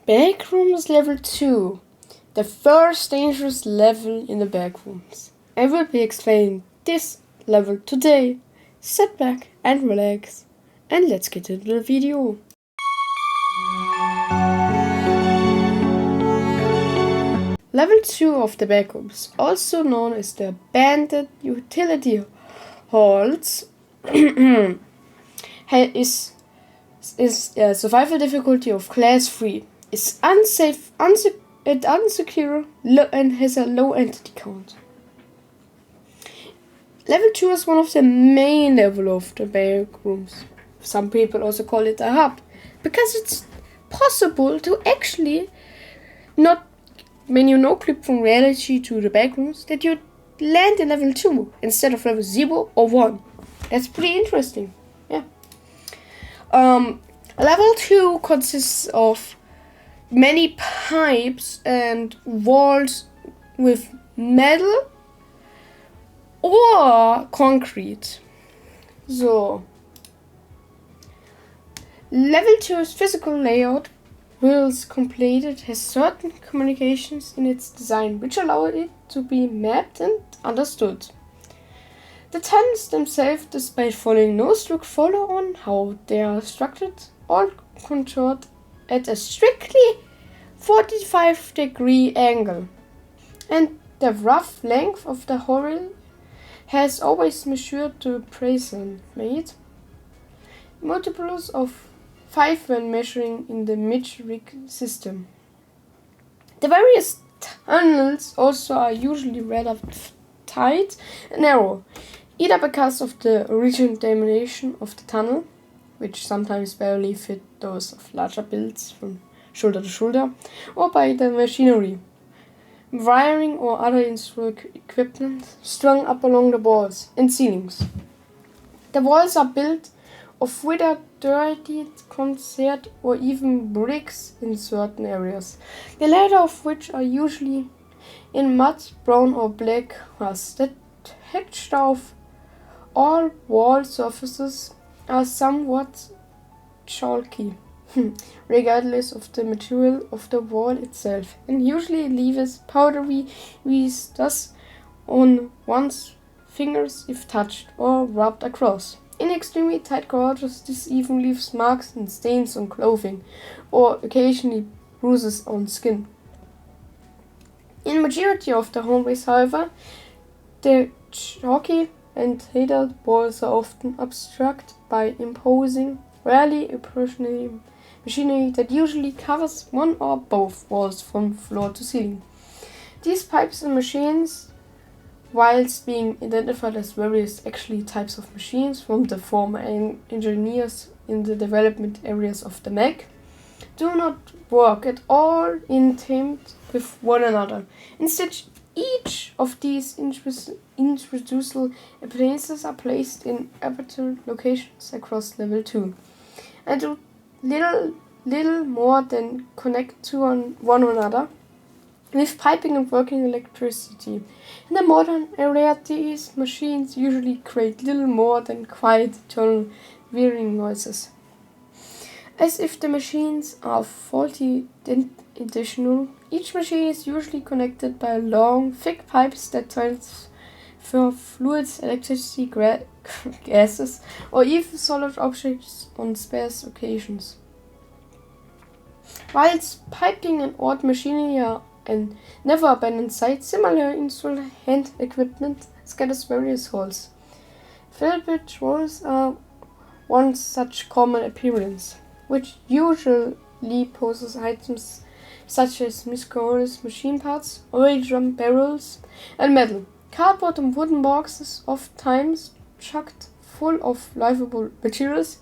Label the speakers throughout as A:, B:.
A: Backrooms level 2. The first dangerous level in the backrooms. I will be explaining this level today. Sit back and relax, and let's get into the video. Level 2 of the backrooms, also known as the abandoned utility halls, is a survival difficulty of class 3. Is unsafe, unsecure, and has a low entity count. Level 2 is one of the main levels of the backrooms. Some people also call it a hub, because it's possible to actually not, when you no-clip from reality to the backrooms, that you land in level 2 instead of level 0 or 1. That's pretty interesting. Yeah. Level 2 consists of many pipes and walls with metal or concrete. So, level 2's physical layout, once completed, has certain communications in its design which allow it to be mapped and understood. The tunnels themselves, despite following no strict follow on how they are structured, all contoured at a strictly 45-degree angle, and the rough length of the hole has always measured to present made multiples of 5 when measuring in the mid-rig system. The various tunnels also are usually rather tight and narrow, either because of the original dimension of the tunnel, which sometimes barely fit those of larger builds from shoulder to shoulder, or by the machinery, wiring or other industrial equipment strung up along the walls and ceilings. The walls are built of withered, dirtied concrete or even bricks in certain areas, the latter of which are usually in mud, brown or black rust. The texture of all wall surfaces are somewhat chalky, regardless of the material of the wall itself, and usually leaves powdery dust on one's fingers if touched or rubbed across. In extremely tight quarters, this even leaves marks and stains on clothing, or occasionally bruises on skin. In majority of the homeways, however, the chalky and heated walls are often obstructed by imposing, rarely appropriate machinery that usually covers one or both walls from floor to ceiling. These pipes and machines, whilst being identified as various actually types of machines from the former engineers in the development areas of the Mac, do not work at all in tandem with one another. Instead, each of these introducible appliances are placed in arbitrary locations across level 2, and do little more than connect to one another with piping and working electricity. In the modern era, these machines usually create little more than quiet internal whirring noises, as if the machines are faulty. Additional, each machine is usually connected by long, thick pipes that transfer fluids, electricity, gases, or even solid objects on sparse occasions. Whilst piping and odd machinery are and never abandoned site, similar installed hand equipment scatters various holes. Velvet rolls are one such common appearance, which usually poses items such as miscellaneous machine parts, oil drum barrels, and metal. Cardboard and wooden boxes, oftentimes chucked full of livable materials,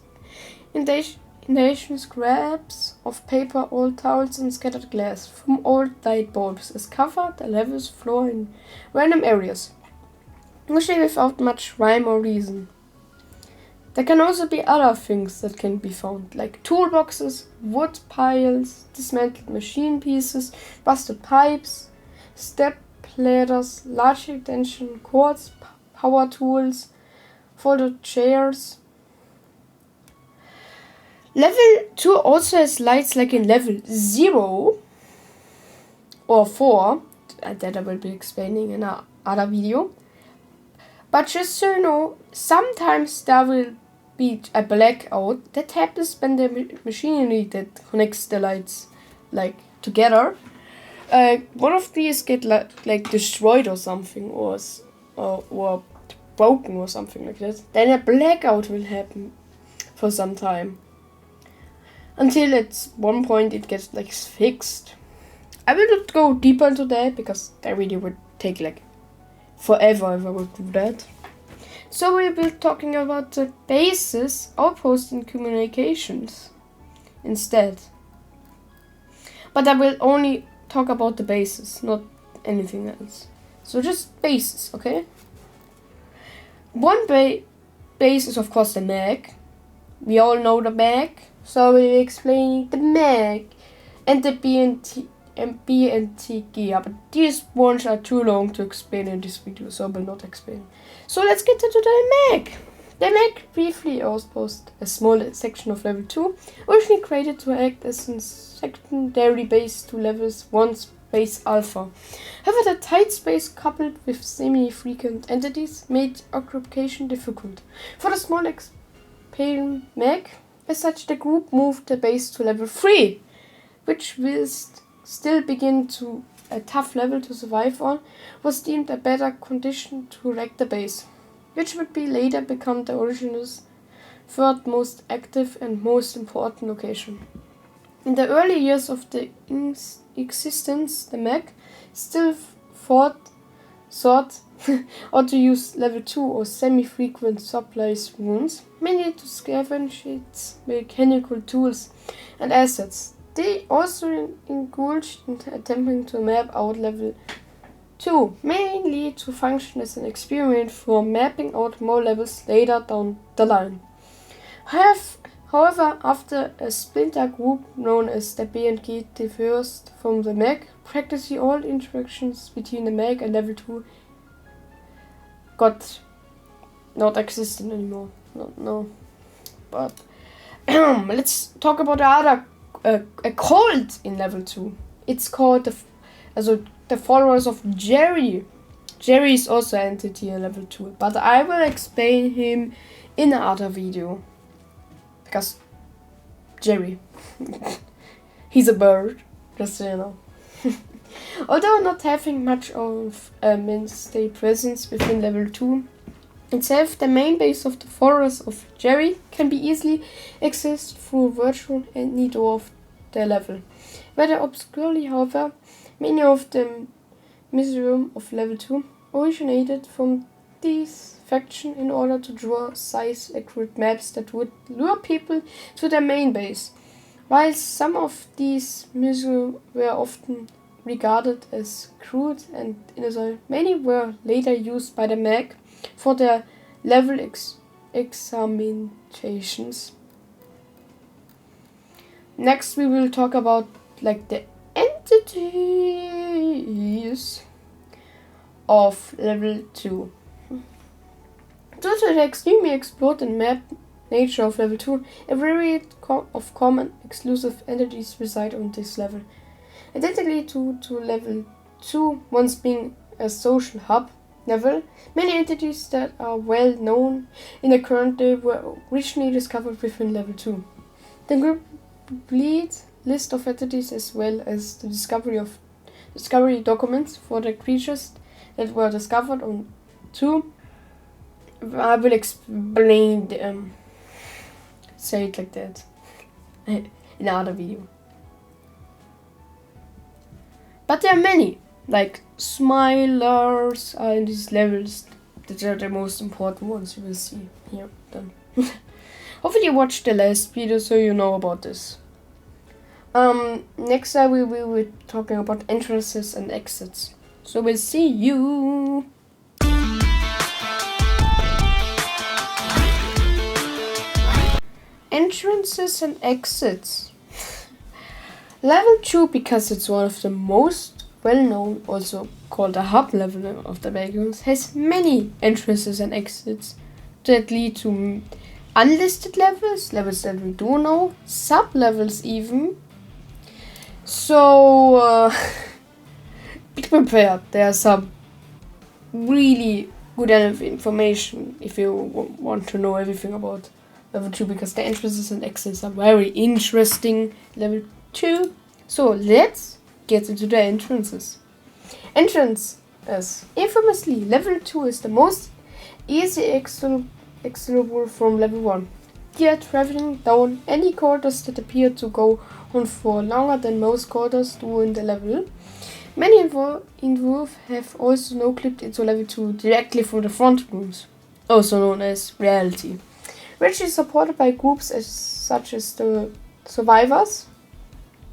A: indentation scraps of paper, old towels, and scattered glass from old light bulbs is covered the level floor in random areas, usually without much rhyme or reason. There can also be other things that can be found, like toolboxes, wood piles, dismantled machine pieces, busted pipes, step ladders, large extension cords, power tools, folded chairs. Level 2 also has lights like in level 0 or 4, that I will be explaining in another video. But just so you know, sometimes there will be a blackout. That happens when the machinery that connects the lights like together. One of these get like destroyed or something, or broken or something like that. Then a blackout will happen for some time. Until at one point it gets like fixed. I will not go deeper into that because that video would take like forever if I would do that. So we will be talking about the bases, outposts and communications instead. But I will only talk about the bases, not anything else. So just bases, okay? One base is of course the mag. We all know the mag, so we'll be explaining the mag and the BNT gear, but these ones are too long to explain in this video, so I will not explain. So let's get into the mag. The mag briefly outpost, a small section of level 2, originally created to act as a secondary base to levels 1 base alpha. However, the tight space coupled with semi-frequent entities made occupation difficult. For the small expanding mag, as such, the group moved the base to level 3, which will still begin to a tough level to survive on, was deemed a better condition to erect the base, which would be later become the original's third most active and most important location. In the early years of the existence, the mag still thought or to use level 2 or semi-frequent supplies runes, mainly to scavenge its mechanical tools and assets. They also indulged in attempting to map out level 2, mainly to function as an experiment for mapping out more levels later down the line. However, after a splinter group known as the BNG diverged from the mag, practically all interactions between the mag and level 2 got not existent anymore. No. But let's talk about the other a cult in level 2. It's called the followers of Jerry. Jerry is also an entity in level 2, but I will explain him in another video. Because Jerry. He's a bird, just so you know. Although not having much of a mainstay presence within level 2 itself, the main base of the followers of Jerry can be easily accessed through virtual any door of the level. Rather obscurely, however, many of the museum of level 2 originated from this faction in order to draw size-accurate maps that would lure people to their main base. While some of these museums were often regarded as crude and innocent, many were later used by the mag for their level examinations. Next we will talk about like the entities of level 2. Due to the extremely explored and map nature of level 2, a variety of common exclusive entities reside on this level. Identically to level 2, once being a social hub level, many entities that are well known in the current day were originally discovered within level 2. The complete list of entities as well as the discovery documents for the creatures that were discovered on 2. I will explain say it like that in another video. But there are many, like smilers are in these levels that are the most important ones you will see here then. Hopefully you watched the last video so you know about this. Next time we will be talking about entrances and exits. So we'll see you. Entrances and exits. Level 2, because it's one of the most well-known, also called a hub level of the Backrooms, has many entrances and exits that lead to unlisted levels, levels that we do know, sub-levels even. So, be prepared. There are some really good information if you want to know everything about level 2, because the entrances and exits are very interesting. Level 2. So, let's get into the entrances. Entrance is infamously level 2 is the most easy exitable from level 1. Here, traveling down any corridors that appear to go on for longer than most corridors do in the level. Many involved have also no-clipped into level 2 directly from the front rooms, also known as reality, which is supported by groups such as the survivors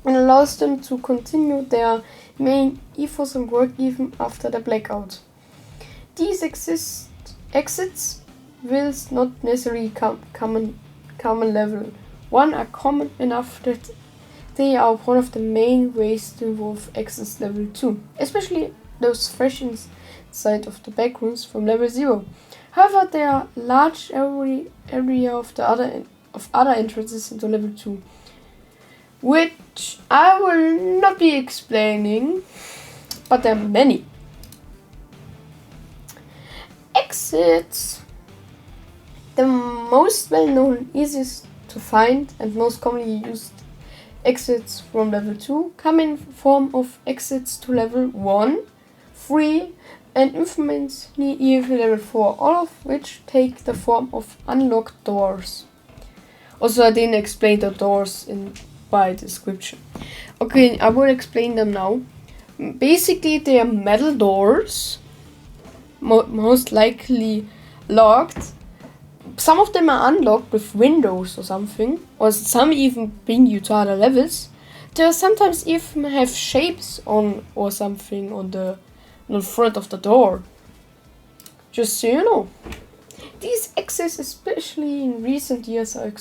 A: and allows them to continue their main ethos and work even after the blackout. These exits will not necessarily common level 1 are common enough that they are one of the main ways to involve exits level 2, especially those fresh inside of the backrooms from level 0. However, there are large area of other entrances into level 2, which I will not be explaining, but there are many. Exits. The most well-known, easiest to find, and most commonly used exits from level 2 come in form of exits to level 1, 3, and infamously even level 4, all of which take the form of unlocked doors. Also, I didn't explain the doors in my description. Okay, I will explain them now. Basically, they are metal doors, most likely locked. Some of them are unlocked with windows or something, or some even bring you to other levels. They sometimes even have shapes on or something on the front of the door. Just so you know. These exits, especially in recent years, are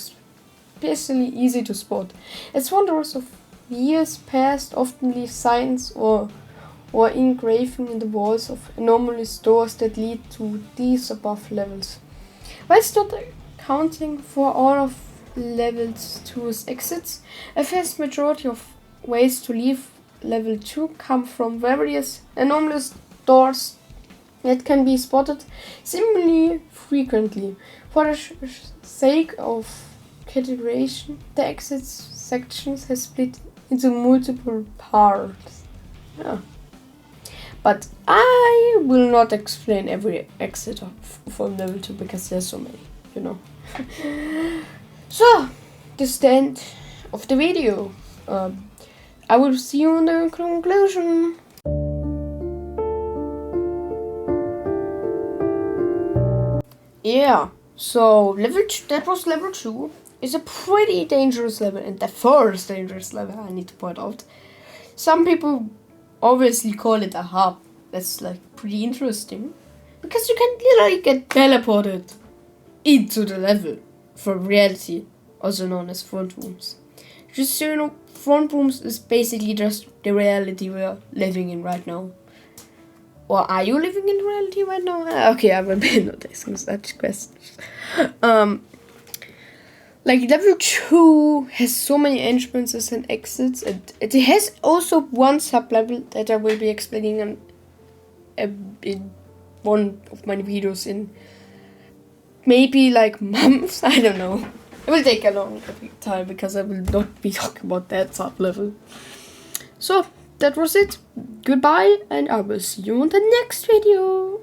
A: especially easy to spot, as wanderers of years past often leave signs or engraving in the walls of anomalous doors that lead to these above levels. Whilst not accounting for all of levels 2's exits, a vast majority of ways to leave level 2 come from various anomalous doors that can be spotted similarly frequently. For the sake of categorization, the exit sections have split into multiple parts. Yeah. But I will not explain every exit from level 2 because there's so many, you know. So, this is the end of the video. I will see you in the conclusion. Yeah, so that was level 2. Is a pretty dangerous level, and the first dangerous level I need to point out. Some people obviously call it a hub. That's like pretty interesting, because you can literally get teleported into the level from reality, also known as front rooms. Just so you know, front rooms is basically just the reality we're living in right now. Or are you living in reality right now? Okay, I will be not asking such questions. Like level 2 has so many entrances and exits, and it has also one sub-level that I will be explaining in one of my videos in maybe like months. I don't know. It will take a long time because I will not be talking about that sub-level. So that was it. Goodbye, and I will see you in the next video.